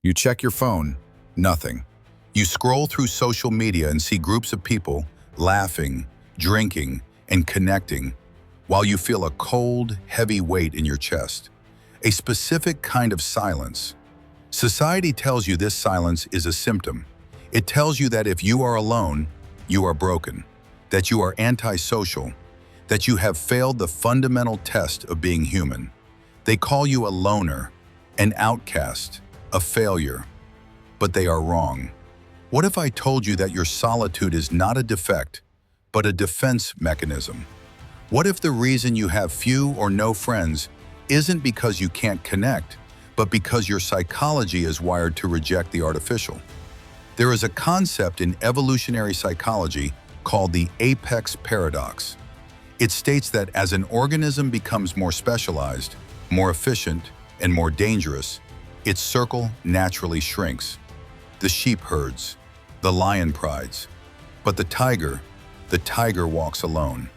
You check your phone, nothing. You scroll through social media and see groups of people laughing, drinking, and connecting, while you feel a cold, heavy weight in your chest. A specific kind of silence. Society tells you this silence is a symptom. It tells you that if you are alone, you are broken, that you are antisocial, that you have failed the fundamental test of being human. They call you a loner, an outcast, a failure. But they are wrong. What if I told you that your solitude is not a defect, but a defense mechanism? What if the reason you have few or no friends isn't because you can't connect, but because your psychology is wired to reject the artificial? There is a concept in evolutionary psychology called the apex paradox. It states that as an organism becomes more specialized, more efficient, and more dangerous, its circle naturally shrinks. The sheep herds, the lion prides, but the tiger walks alone.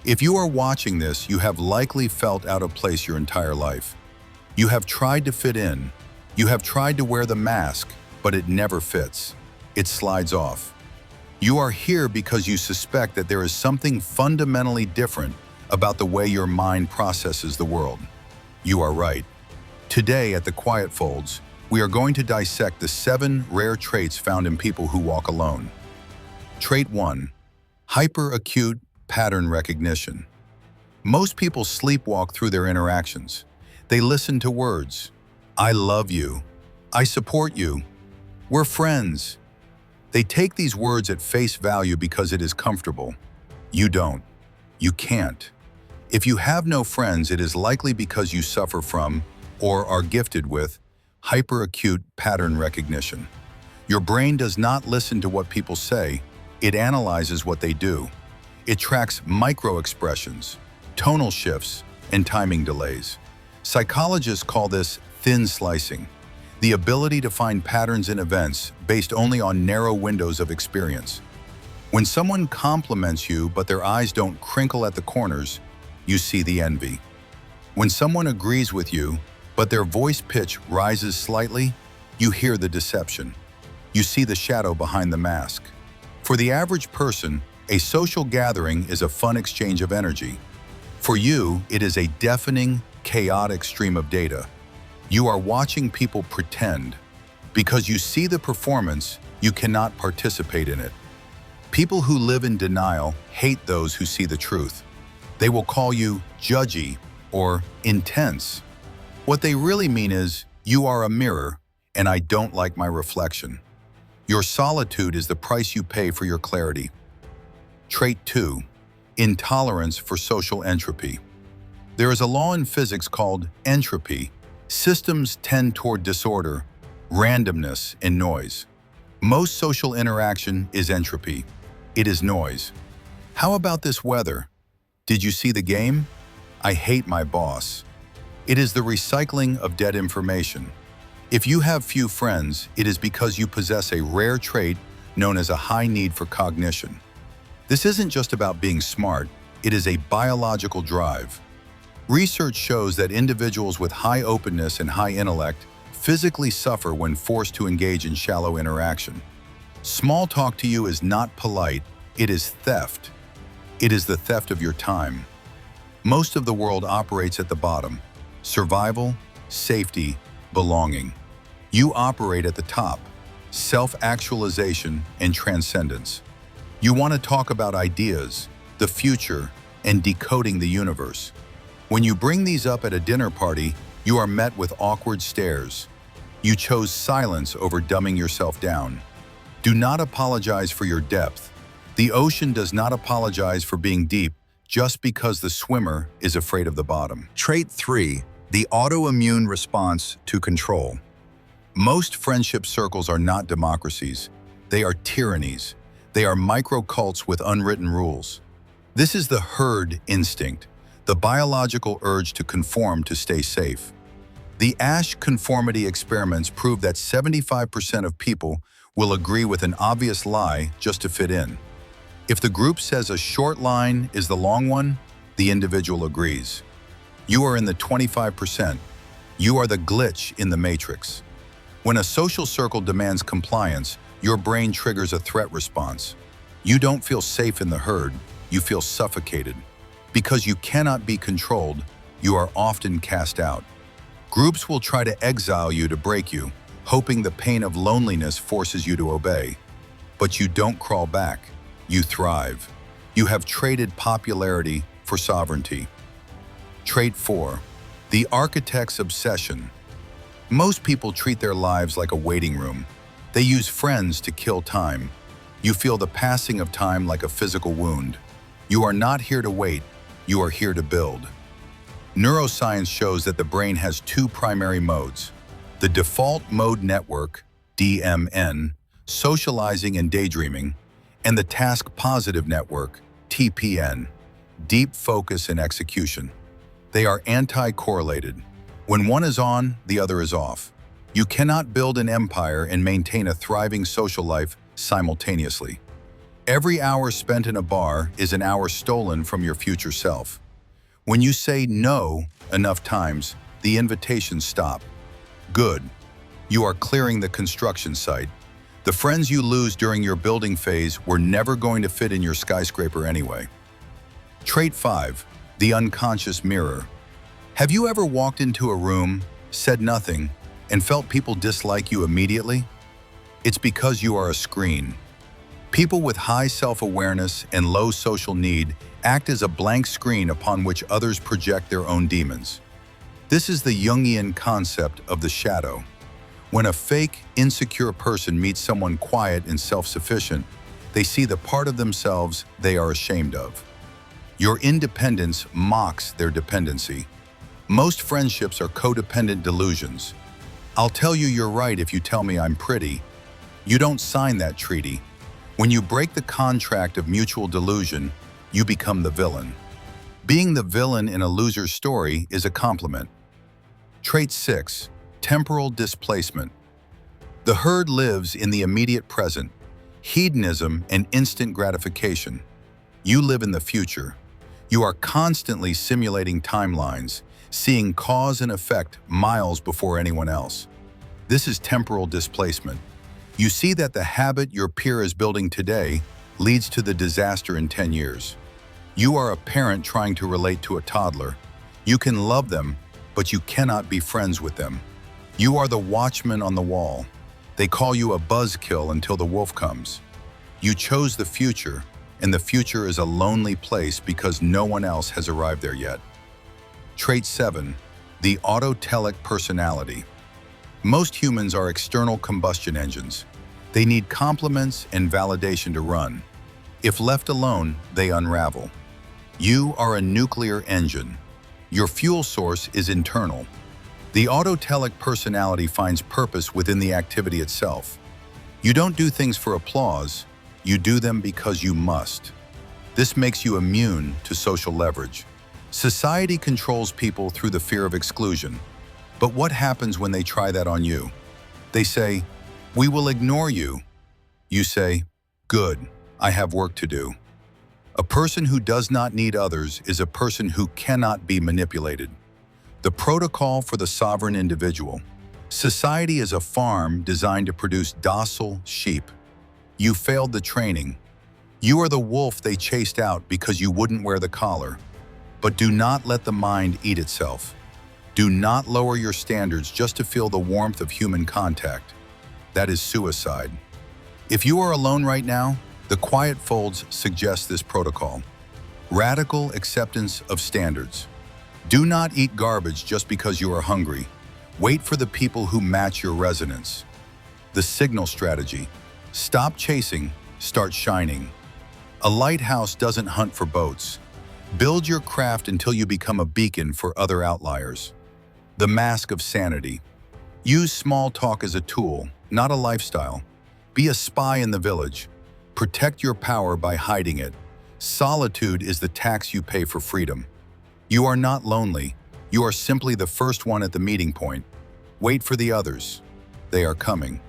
If you are watching this, you have likely felt out of place your entire life. You have tried to fit in. You have tried to wear the mask, but it never fits. It slides off. You are here because you suspect that there is something fundamentally different about the way your mind processes the world. You are right. Today at The Quiet Folds, we are going to dissect the 7 rare traits found in people who walk alone. Trait 1. Hyperacute pattern recognition. Most people sleepwalk through their interactions. They listen to words. I love you. I support you. We're friends. They take these words at face value because it is comfortable. You don't. You can't. If you have no friends, it is likely because you suffer from, or are gifted with, hyperacute pattern recognition. Your brain does not listen to what people say, it analyzes what they do. It tracks micro-expressions, tonal shifts, and timing delays. Psychologists call this thin slicing, the ability to find patterns in events based only on narrow windows of experience. When someone compliments you but their eyes don't crinkle at the corners, you see the envy. When someone agrees with you, but their voice pitch rises slightly, you hear the deception. You see the shadow behind the mask. For the average person, a social gathering is a fun exchange of energy. For you, it is a deafening, chaotic stream of data. You are watching people pretend. Because you see the performance, you cannot participate in it. People who live in denial hate those who see the truth. They will call you judgy or intense. What they really mean is, you are a mirror, and I don't like my reflection. Your solitude is the price you pay for your clarity. Trait 2. Intolerance for social entropy. There is a law in physics called entropy. Systems tend toward disorder, randomness, and noise. Most social interaction is entropy. It is noise. How about this weather? Did you see the game? I hate my boss. It is the recycling of dead information. If you have few friends, it is because you possess a rare trait known as a high need for cognition. This isn't just about being smart, it is a biological drive. Research shows that individuals with high openness and high intellect physically suffer when forced to engage in shallow interaction. Small talk to you is not polite, it is theft. It is the theft of your time. Most of the world operates at the bottom. Survival, safety, belonging. You operate at the top. Self-actualization and transcendence. You want to talk about ideas, the future, and decoding the universe. When you bring these up at a dinner party, you are met with awkward stares. You chose silence over dumbing yourself down. Do not apologize for your depth. The ocean does not apologize for being deep just because the swimmer is afraid of the bottom. Trait 3. The autoimmune response to control. Most friendship circles are not democracies. They are tyrannies. They are micro-cults with unwritten rules. This is the herd instinct, the biological urge to conform to stay safe. The Asch conformity experiments prove that 75% of people will agree with an obvious lie just to fit in. If the group says a short line is the long one, the individual agrees. You are in the 25%. You are the glitch in the matrix. When a social circle demands compliance, your brain triggers a threat response. You don't feel safe in the herd, you feel suffocated. Because you cannot be controlled, you are often cast out. Groups will try to exile you to break you, hoping the pain of loneliness forces you to obey. But you don't crawl back, you thrive. You have traded popularity for sovereignty. Trait 4. The architect's obsession. Most people treat their lives like a waiting room. They use friends to kill time. You feel the passing of time like a physical wound. You are not here to wait, you are here to build. Neuroscience shows that the brain has two primary modes: the default mode network, DMN, socializing and daydreaming, and the task-positive network, TPN, deep focus and execution. They are anti-correlated. When one is on, the other is off. You cannot build an empire and maintain a thriving social life simultaneously. Every hour spent in a bar is an hour stolen from your future self. When you say no enough times, the invitations stop. Good. You are clearing the construction site. The friends you lose during your building phase were never going to fit in your skyscraper anyway. Trait 5. The unconscious mirror. Have you ever walked into a room, said nothing, and felt people dislike you immediately? It's because you are a screen. People with high self-awareness and low social need act as a blank screen upon which others project their own demons. This is the Jungian concept of the shadow. When a fake, insecure person meets someone quiet and self-sufficient, they see the part of themselves they are ashamed of. Your independence mocks their dependency. Most friendships are codependent delusions. I'll tell you you're right if you tell me I'm pretty. You don't sign that treaty. When you break the contract of mutual delusion, you become the villain. Being the villain in a loser's story is a compliment. Trait 6. Temporal displacement. The herd lives in the immediate present, hedonism and instant gratification. You live in the future. You are constantly simulating timelines, seeing cause and effect miles before anyone else. This is temporal displacement. You see that the habit your peer is building today leads to the disaster in 10 years. You are a parent trying to relate to a toddler. You can love them, but you cannot be friends with them. You are the watchman on the wall. They call you a buzzkill until the wolf comes. You chose the future, and the future is a lonely place because no one else has arrived there yet. Trait 7. The autotelic personality. Most humans are external combustion engines. They need compliments and validation to run. If left alone, they unravel. You are a nuclear engine. Your fuel source is internal. The autotelic personality finds purpose within the activity itself. You don't do things for applause, you do them because you must. This makes you immune to social leverage. Society controls people through the fear of exclusion. But what happens when they try that on you? They say, "We will ignore you." You say, "Good, I have work to do." A person who does not need others is a person who cannot be manipulated. The protocol for the sovereign individual. Society is a farm designed to produce docile sheep. You failed the training. You are the wolf they chased out because you wouldn't wear the collar. But do not let the mind eat itself. Do not lower your standards just to feel the warmth of human contact. That is suicide. If you are alone right now, the Quiet Folds suggest this protocol. Radical acceptance of standards. Do not eat garbage just because you are hungry. Wait for the people who match your resonance. The signal strategy. Stop chasing, start shining. A lighthouse doesn't hunt for boats. Build your craft until you become a beacon for other outliers. The mask of sanity. Use small talk as a tool, not a lifestyle. Be a spy in the village. Protect your power by hiding it. Solitude is the tax you pay for freedom. You are not lonely. You are simply the first one at the meeting point. Wait for the others. They are coming.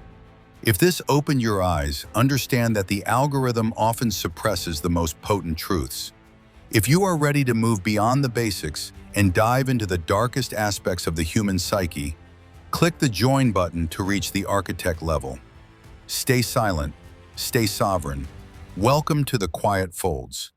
If this opened your eyes, understand that the algorithm often suppresses the most potent truths. If you are ready to move beyond the basics and dive into the darkest aspects of the human psyche, Click the Join button to reach the architect level. Stay silent, stay sovereign. Welcome to the Quiet Folds.